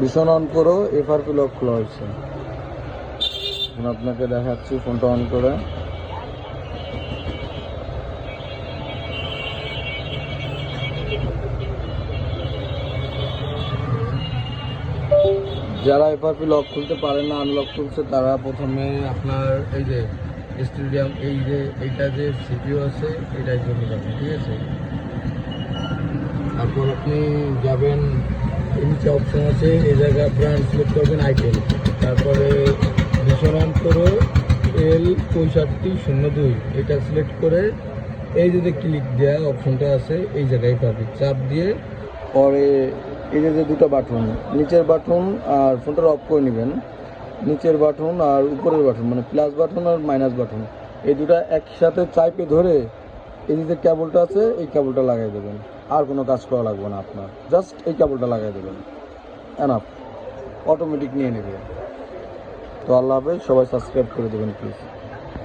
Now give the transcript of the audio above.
ভীষণ অন করো, FRP lock খোলা হয়েছে। এখন আপনাকে দেখাচ্ছি ফোনটা অন করে। যারা এফআরপি লক খুলতে পারে না, আনলক খুলছে, তারা প্রথমে আপনার এই যে স্টেডিয়াম, এই যে এইটা যে সিপিইউ আছে এটাই জন্য যাবেন, ঠিক আছে। তারপর আপনি যাবেন, নিচে অপশন আছে, এই জায়গায় আপনার সিলেক্ট করবেন আইটেল। তারপরে ভীষণ অন করো L6502 এটা সিলেক্ট করে এই যদি ক্লিক দেওয়া অপশনটা আছে এই জায়গায় পাবেন, চাপ দিয়ে পরে এই যে দুটো বাটন, নিচের বাটন আর ফোনটা অফ করে নেবেন। নিচের বাটন আর উপরের বাটন মানে প্লাস বাটন আর মাইনাস বাটন, এই দুটো একসাথে চাপে ধরে এই যে কেবলটা আছে এই কেবলটা লাগাই দেবেন। আর কোনো কাজ করা লাগবে না আপনার, জাস্ট এই কেবলটা লাগাই দেবেন, এনাফ, অটোমেটিক নিয়ে নেবে। তো আল্লাহ হাফেজ, সবাই সাবস্ক্রাইব করে দেবেন প্লিজ।